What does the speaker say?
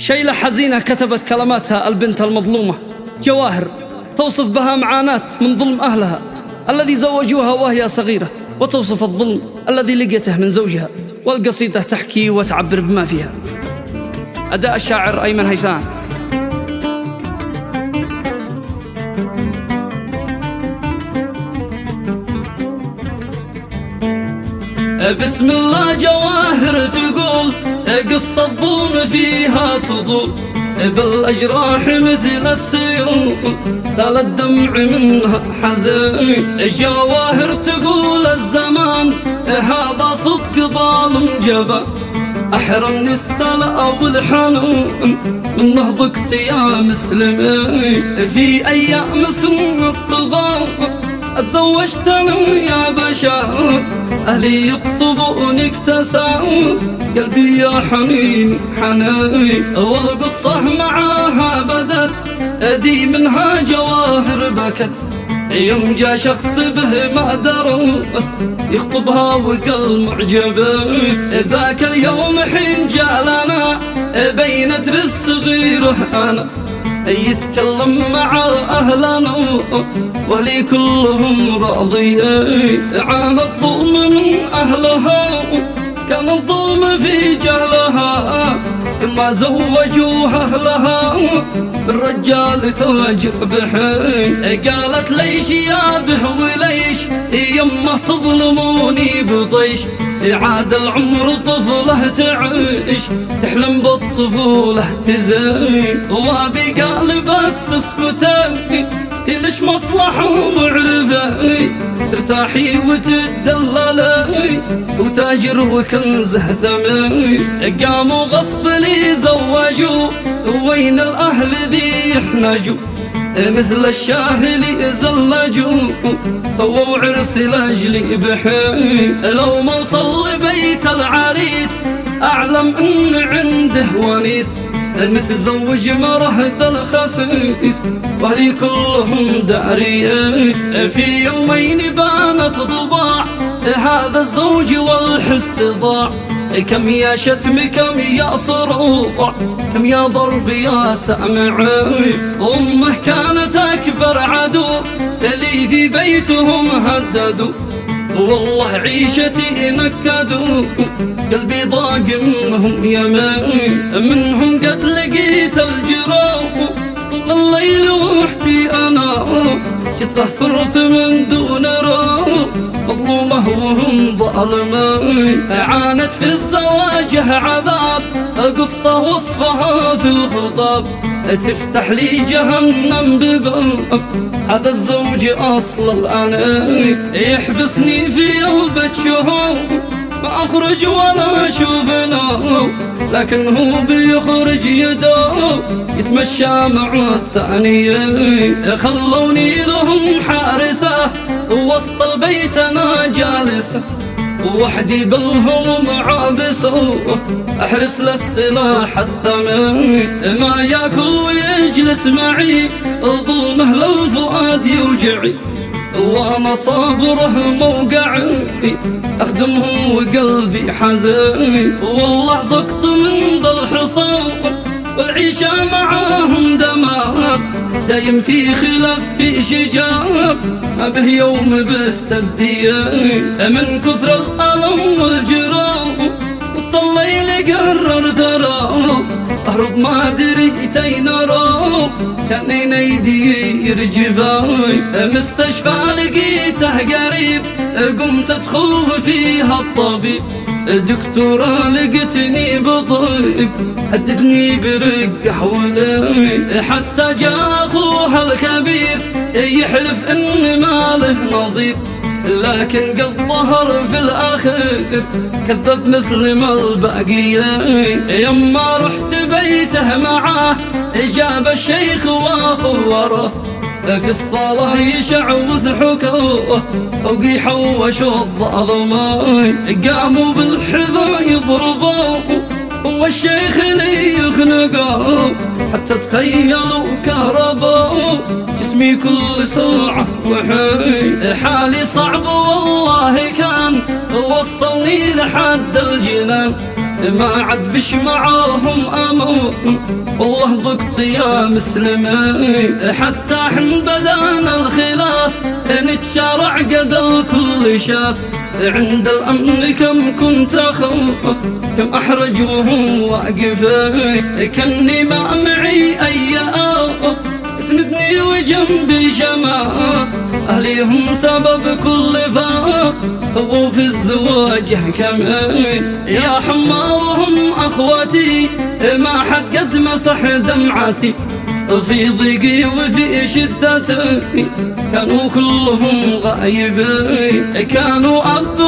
شيلة حزينة كتبت كلماتها البنت المظلومة، جواهر توصف بها معاناة من ظلم أهلها الذي زوجوها وهي صغيرة، وتوصف الظلم الذي لقيته من زوجها، والقصيدة تحكي وتعبر بما فيها. أداء الشاعر أيمن هيسان. بسم الله جواهر تقول قصة الظلم فيها تطول، بالأجراح مثل السيول سال الدمع منها حزين. جواهر تقول الزمان هذا صدق ظالم جبا، أحرمني السلاء والحنون من نهضك يا مسلمين. في أيام سن الصغار اتزوجت انا يا بشر، اهلي يقصبوني اكتسعوا قلبي يا حنين حنين. والقصة معاها بدت دي منها جواهر بكت، يوم جا شخص به ما درى يخطبها وقل معجب. ذاك اليوم حين جالنا بين ترى الصغير انا يتكلم مع أهلنا وأهلي كلهم راضيين. عانى الظلم من أهلها كان الظلم في جهلها، ما زوجوها أهلها بالرجال تاجر بحين. قالت ليش يا به وليش يمه تظلموني بطيش، عاد العمر طفله تعيش تحلم بالطفولة تزين. وابي قال بس اسكتي ليش مصلحة معرفة، ترتاحي وتدللي وتاجر وكنزه ثمين. قاموا غصب لي زوجوا وين الأهل ذي يحنجوا، مثل الشاهلي زلجوا سووا عرس لاجلي بحين. لو ما وصل بيت العريس اعلم ان عنده ونيس، المتزوج مره ذا الخسيس واهلي كلهم داريين. في يومين بانت ضباع هذا الزوج والحس ضاع، كم يا شتم كم يا صروع كم يا ضرب يا سامعي. أمه كانت أكبر عدو اللي في بيتهم هددوا، والله عيشتي نكدوا قلبي ضاق منهم يمين. منهم قد لقيت الجراح الليل وحدي أنا، كثر صرت من دون راح مظلومة وهم ظالمين. عانت في الزواج عذاب قصة وصفها في الخطاب، تفتح لي جهنم بباب هذا الزوج أصل الأنين. يحبسني في قلبة شهور ما أخرج ولا أشوف نور، لكن هو بيخرج يدور يتمشى مع الثانيين. خلوني لهم حارسة وسط البيت أنا جالسة، وحدي بالهموم عابسه أحرس للسلاح الثمين. ما ياكل ويجلس معي ظلمه للفؤاد يوجعي، وانا صابره موقعي اخدمهم وقلبي حزين. والله ضقت من ذا الحصار والعيشة معاهم دمار، دايم في خلاف في شجار ما به يوم بالسديين. من كثر الألم والجراح والصليل قرر ترى أهرب ما دريت أين أروح، كان ينيدي يرجفاي. مستشفى لقيته قريب قمت أدخل فيها الطبيب، دكتورة لقتني بطيب هددني برق حولي، حتى جاء أخوها الكبير يحلف إن ما له نظير، لكن قد ظهر في الأخير كذب مثل ما الباقيين. يما رحت بيته معاه جاب الشيخ واخوه وراه، في الصلاة يشعوذ حكوه فوقي حوشوا الظالمين. قاموا بالحذا يضربوه والشيخ اللي يخنقوه، حتى تخيلوا كهربوه جسمي كل ساعة وحين. حالي صعب والله كان وصلني لحد الجنان، ما عد بش معاهم أمان، والله ضقت يا مسلمين. حتى حن بدانا الخلاف نتشارع قد الكل شاف، عند الأمن كم كنت أخاف، كم أحرج وهم واقفين. كني ما معي أي آه اسندني وجنبي شماخ، أهلي هم سبب كل فاخ، صووا في الزواج حكمين. يا حما وهم أخواتي ما حد قد مسح دمعتي، في ضيقي وفي شدتي كانوا كلهم غايبين. كانوا أب